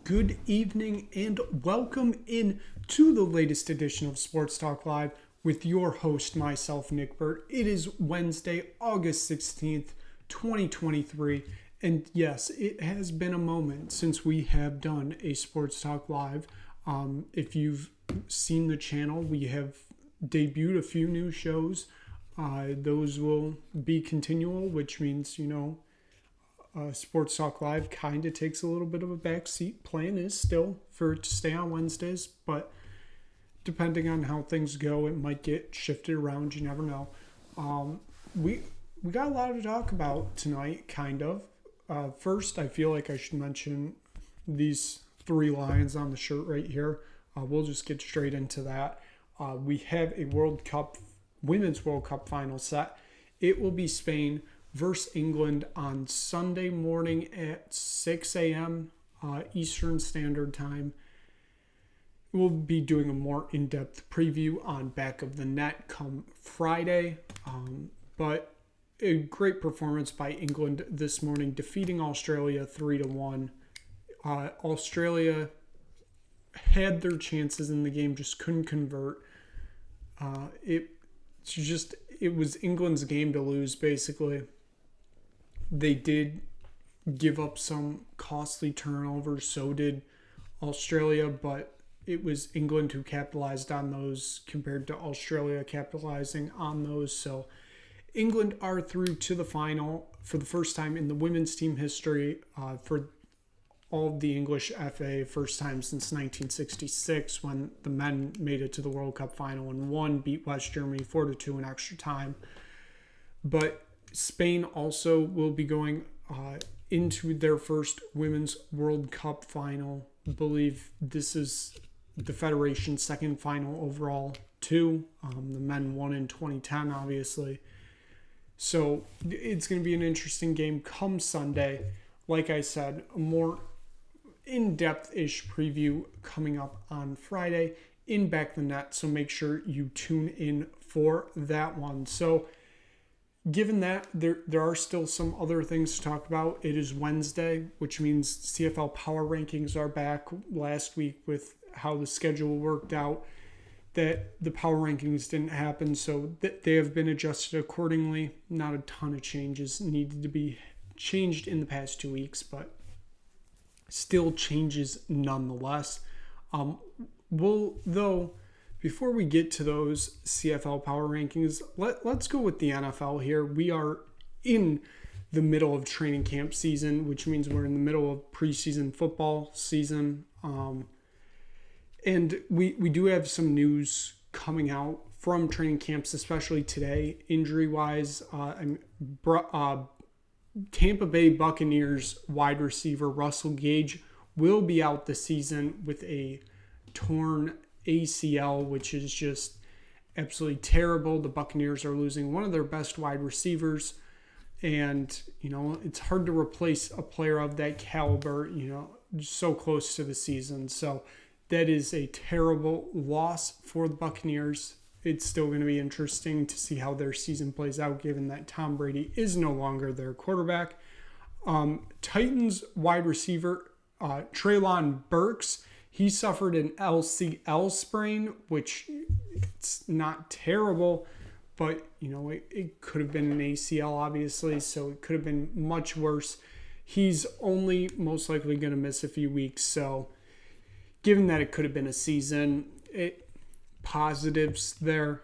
good evening, and welcome in to the latest edition of Sports Talk Live with your host, myself, Nick Burt. It is Wednesday, August 16th, 2023, and yes, it has been a moment since we have done a Sports Talk Live. If you've seen the channel, we have debuted a few new shows. Those will be continual, which means, Sports Talk Live kind of takes a little bit of a backseat. Plan is still for it to stay on Wednesdays, but depending on how things go, it might get shifted around. You never know. We got a lot to talk about tonight, kind of. First, I feel like I should mention these three lions on the shirt right here. We'll just get straight into that. We have a Women's World Cup final set. It will be Spain versus England on Sunday morning at 6 a.m. Eastern Standard Time. We'll be doing a more in-depth preview on Back of the Net come Friday. But a great performance by England this morning, defeating Australia 3-1. Australia had their chances in the game, just couldn't convert. It was England's game to lose, basically. They did give up some costly turnovers, so did Australia, but it was England who capitalized on those compared to Australia capitalizing on those. So England are through to the final for the first time in the women's team history, for all of the English FA, first time since 1966 when the men made it to the World Cup final and beat West Germany 4-2 in extra time. But Spain also will be going into their first Women's World Cup final. I believe this is the Federation's second final overall, too. The men won in 2010, obviously. So it's going to be an interesting game come Sunday. Like I said, a more in-depth-ish preview coming up on Friday in Back the Net, so make sure you tune in for that one. So given that, there are still some other things to talk about. It is Wednesday, which means CFL Power Rankings are back. Last week, with how the schedule worked out, that the Power Rankings didn't happen, so they have been adjusted accordingly. Not a ton of changes needed to be changed in the past 2 weeks, but still changes nonetheless. Before we get to those CFL Power Rankings, let's go with the NFL here. We are in the middle of training camp season, which means we're in the middle of preseason football season. And we do have some news coming out from training camps, especially today, injury-wise. Tampa Bay Buccaneers wide receiver Russell Gage will be out this season with a torn ACL, which is just absolutely terrible. The Buccaneers are losing one of their best wide receivers, and it's hard to replace a player of that caliber, so close to the season. So that is a terrible loss for the Buccaneers. It's still going to be interesting to see how their season plays out, given that Tom Brady is no longer their quarterback. Titans wide receiver Treylon Burks, he suffered an LCL sprain, which it's not terrible, but it could have been an ACL, obviously, so it could have been much worse. He's only most likely going to miss a few weeks, so given that it could have been a season, positives there.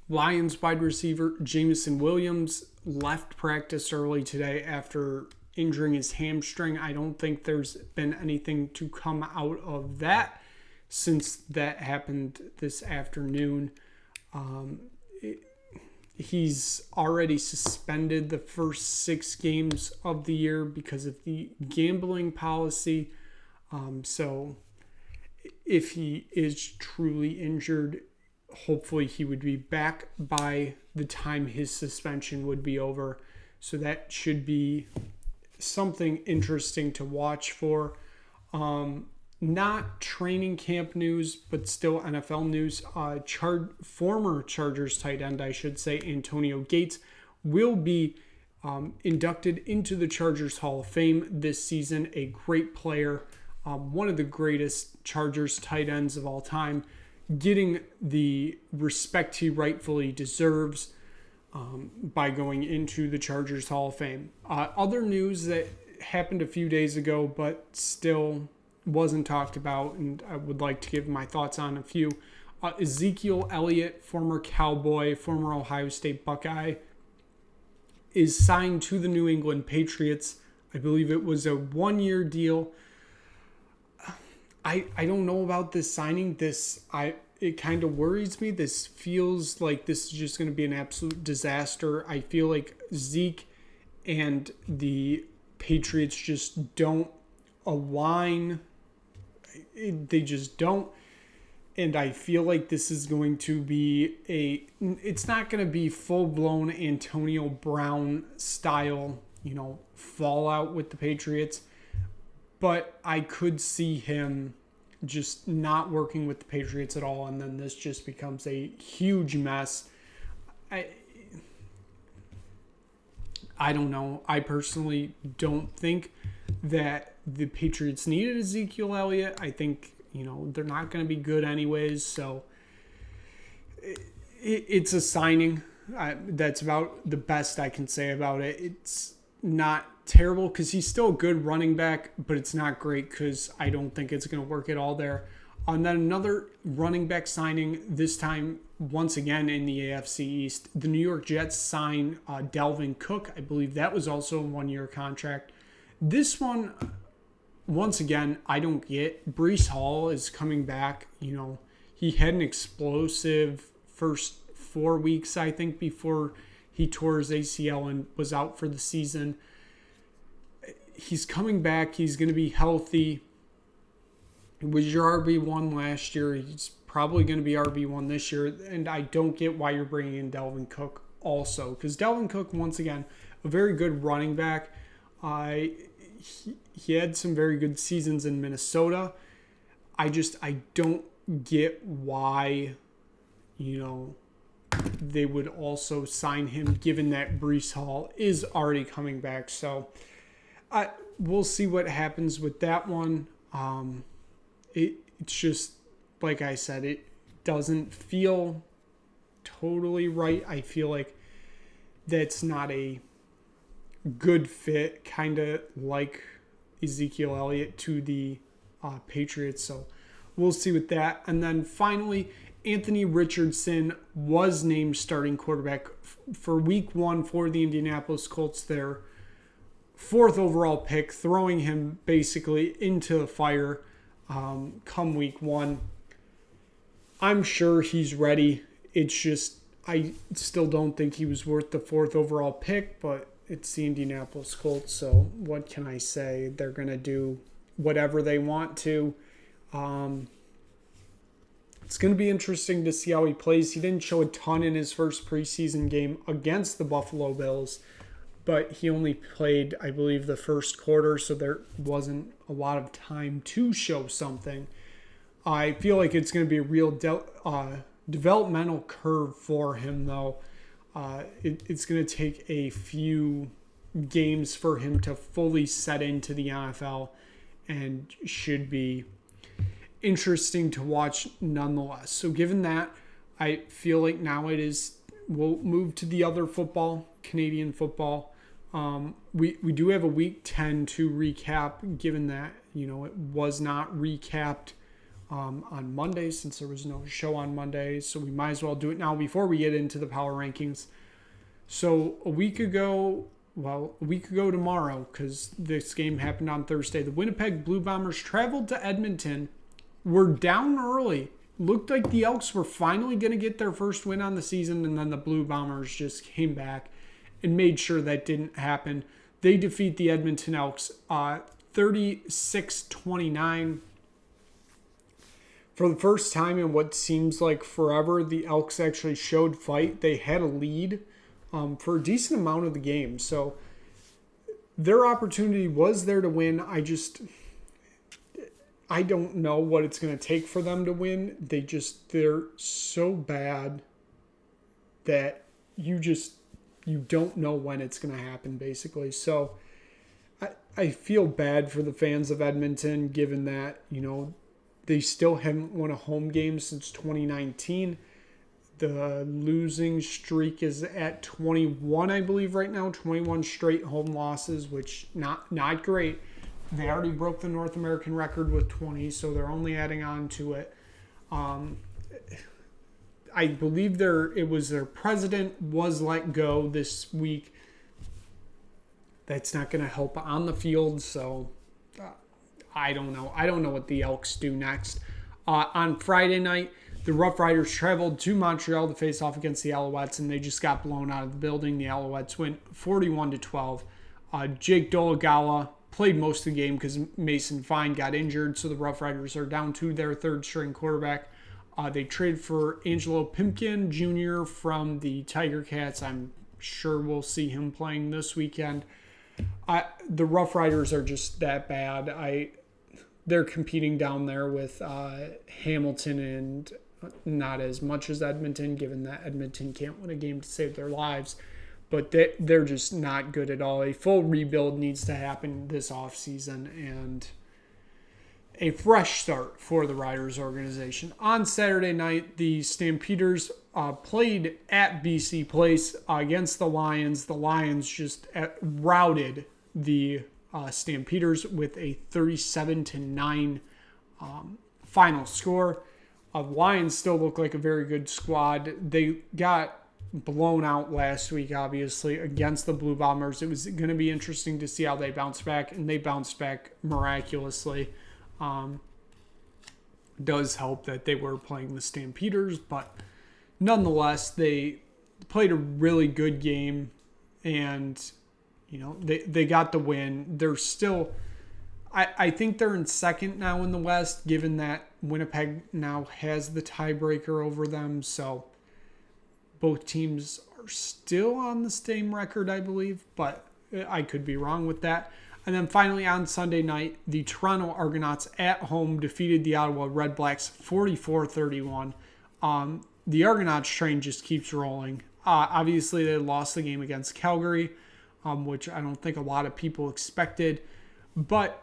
Lions wide receiver Jameson Williams left practice early today after injuring his hamstring. I don't think there's been anything to come out of that since that happened this afternoon. He's already suspended the first 6 games of the year because of the gambling policy. So if he is truly injured, hopefully he would be back by the time his suspension would be over. So that should be something interesting to watch for. Not training camp news, but still NFL news. Former Chargers tight end, I should say, Antonio Gates, will be inducted into the Chargers Hall of Fame this season. A great player, one of the greatest Chargers tight ends of all time, getting the respect he rightfully deserves by going into the Chargers Hall of Fame. Other news that happened a few days ago, but still wasn't talked about, and I would like to give my thoughts on a few. Ezekiel Elliott, former Cowboy, former Ohio State Buckeye, is signed to the New England Patriots. I believe it was a 1-year deal. I don't know about this signing. It kind of worries me. This feels like this is just going to be an absolute disaster. I feel like Zeke and the Patriots just don't align. They just don't. And I feel like this is going to be it's not going to be full-blown Antonio Brown style, fallout with the Patriots. But I could see him just not working with the Patriots at all, and then this just becomes a huge mess. I don't know. I personally don't think that the Patriots needed Ezekiel Elliott. I think, they're not going to be good anyways, so it's a signing. That's about the best I can say about it. It's not terrible because he's still a good running back, but it's not great because I don't think it's going to work at all there. And then another running back signing, this time once again in the AFC East. The New York Jets sign Dalvin Cook. I believe that was also a 1-year contract. This one, once again, I don't get. Breece Hall is coming back. He had an explosive first 4 weeks, I think, before he tore his ACL and was out for the season. He's coming back. He's going to be healthy. He was your RB1 last year. He's probably going to be RB1 this year. And I don't get why you're bringing in Dalvin Cook also. Because Dalvin Cook, once again, a very good running back. He had some very good seasons in Minnesota. I don't get why, they would also sign him given that Breece Hall is already coming back. So we'll see what happens with that one. It's just, like I said, it doesn't feel totally right. I feel like that's not a good fit, kind of like Ezekiel Elliott to the Patriots. So we'll see with that. And then finally, Anthony Richardson was named starting quarterback for week 1 for the Indianapolis Colts, their 4th overall pick, throwing him basically into the fire come week 1. I'm sure he's ready. It's just, I still don't think he was worth the 4th overall pick, but it's the Indianapolis Colts, so what can I say? They're going to do whatever they want to. It's going to be interesting to see how he plays. He didn't show a ton in his first preseason game against the Buffalo Bills, but he only played, I believe, the first quarter, so there wasn't a lot of time to show something. I feel like it's going to be a real developmental curve for him, though. It's going to take a few games for him to fully set into the NFL, and should be interesting to watch nonetheless. So given that, I feel like now we'll move to the other football, Canadian football. We do have a week 10 to recap, given that, it was not recapped on Monday since there was no show on Monday. So we might as well do it now before we get into the power rankings. So a week ago tomorrow, because this game happened on Thursday, the Winnipeg Blue Bombers traveled to Edmonton, were down early. Looked like the Elks were finally going to get their first win on the season, and then the Blue Bombers just came back and made sure that didn't happen. They defeat the Edmonton Elks 36-29. For the first time in what seems like forever, the Elks actually showed fight. They had a lead for a decent amount of the game. So their opportunity was there to win. I don't know what it's going to take for them to win. They're so bad that you you don't know when it's going to happen, basically. So I feel bad for the fans of Edmonton, given that, they still haven't won a home game since 2019. The losing streak is at 21, I believe, right now. 21 straight home losses, which not great. They already broke the North American record with 20, so they're only adding on to it. I believe their president was let go this week. That's not going to help on the field, so I don't know. I don't know what the Elks do next. On Friday night, the Rough Riders traveled to Montreal to face off against the Alouettes, and they just got blown out of the building. The Alouettes went 41-12. Jake Dolegala played most of the game because Mason Fine got injured, so the Rough Riders are down to their third-string quarterback. They traded for Angelo Pimpkin Jr. from the Tiger Cats. I'm sure we'll see him playing this weekend. The Rough Riders are just that bad. They're competing down there with Hamilton and not as much as Edmonton, given that Edmonton can't win a game to save their lives. But they're just not good at all. A full rebuild needs to happen this offseason and a fresh start for the Riders organization. On Saturday night, the Stampeders played at BC Place against the Lions. The Lions just routed the Stampeders with a 37-9 final score. The Lions still look like a very good squad. They got blown out last week, obviously, against the Blue Bombers. It was going to be interesting to see how they bounce back, and they bounced back miraculously. Does help that they were playing the Stampeders, but nonetheless, they played a really good game, and they got the win. They're still, I think they're in second now in the West, given that Winnipeg now has the tiebreaker over them. So both teams are still on the same record, I believe, but I could be wrong with that. And then finally on Sunday night, the Toronto Argonauts at home defeated the Ottawa Redblacks 44-31. The Argonauts train just keeps rolling. Obviously, they lost the game against Calgary, which I don't think a lot of people expected. But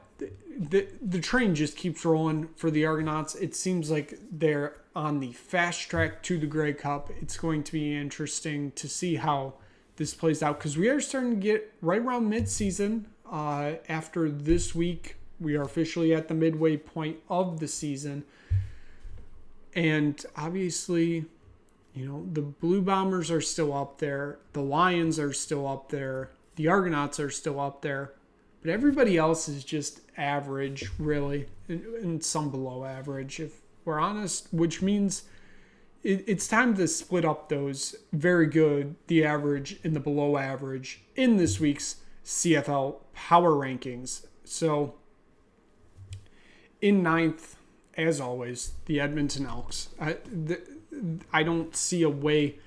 the train just keeps rolling for the Argonauts. It seems like they're on the fast track to the Grey Cup. It's going to be interesting to see how this plays out, because we are starting to get right around midseason. After this week, we are officially at the midway point of the season. And obviously, the Blue Bombers are still up there. The Lions are still up there. The Argonauts are still up there. But everybody else is just average, really, and some below average, if we're honest, which means it's time to split up those very good, the average, and the below average in this week's CFL Power Rankings. So, in ninth, as always, the Edmonton Elks. I don't see a way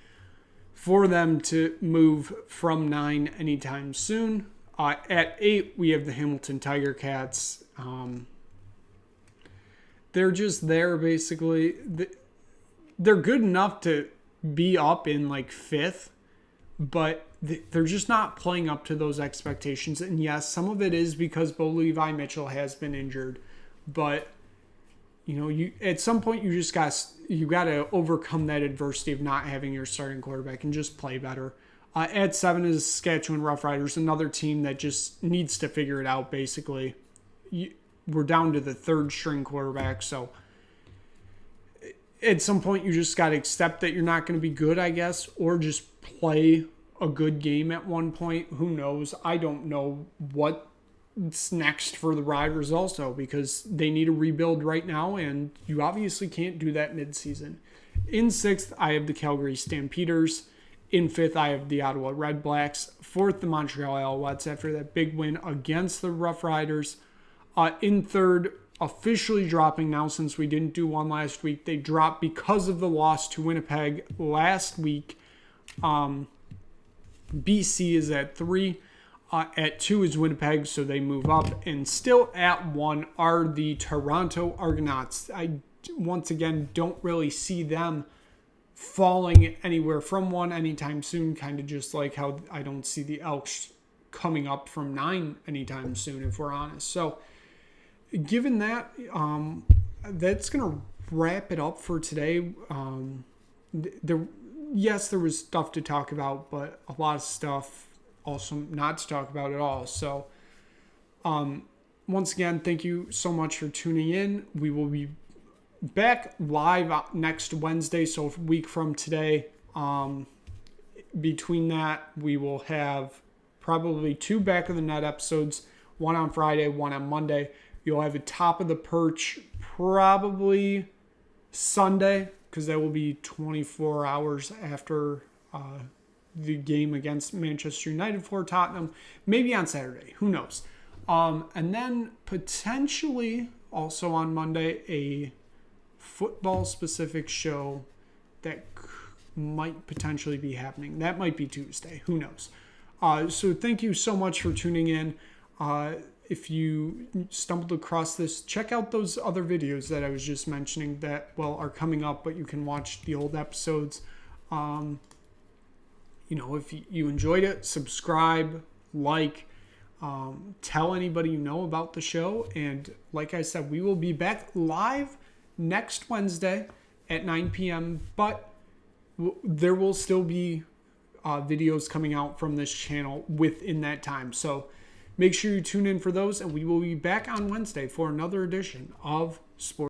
for them to move from 9 anytime soon. At 8, we have the Hamilton Tiger Cats. They're just there, basically. They're good enough to be up in, 5th, but they're just not playing up to those expectations. And yes, some of it is because Bo Levi Mitchell has been injured, but you at some point you got to overcome that adversity of not having your starting quarterback and just play better. At 7 is Saskatchewan Roughriders, another team that just needs to figure it out. Basically, we're down to the third string quarterback, so at some point you just got to accept that you're not going to be good, I guess, or just play a good game at one point. Who knows? I don't know what's next for the Riders also, because they need a rebuild right now, and you obviously can't do that midseason. In 6th, I have the Calgary Stampeders. In 5th, I have the Ottawa Redblacks. 4th, the Montreal Alouettes after that big win against the Rough Riders. In 3rd, officially dropping now since we didn't do one last week. They dropped because of the loss to Winnipeg last week. BC is at 3. At 2 is Winnipeg, so they move up. And still at 1 are the Toronto Argonauts. I, once again, don't really see them falling anywhere from 1 anytime soon, kind of just like how I don't see the Elks coming up from 9 anytime soon, if we're honest. So given that, that's going to wrap it up for today. Yes, there was stuff to talk about, but a lot of stuff also not to talk about at all. So once again, thank you so much for tuning in. We will be back live next Wednesday, so a week from today. Between that, we will have probably 2 Back of the Net episodes, one on Friday, one on Monday. You'll have a Top of the Perch probably Sunday, because that will be 24 hours after the game against Manchester United for Tottenham. Maybe on Saturday. Who knows? And then potentially also on Monday, a football-specific show that might potentially be happening. That might be Tuesday. Who knows? So thank you so much for tuning in. If you stumbled across this, check out those other videos that I was just mentioning that, are coming up, but you can watch the old episodes. If you enjoyed it, subscribe, like, tell anybody you know about the show. And like I said, we will be back live next Wednesday at 9 p.m., but there will still be videos coming out from this channel within that time. So make sure you tune in for those, and we will be back on Wednesday for another edition of Sports.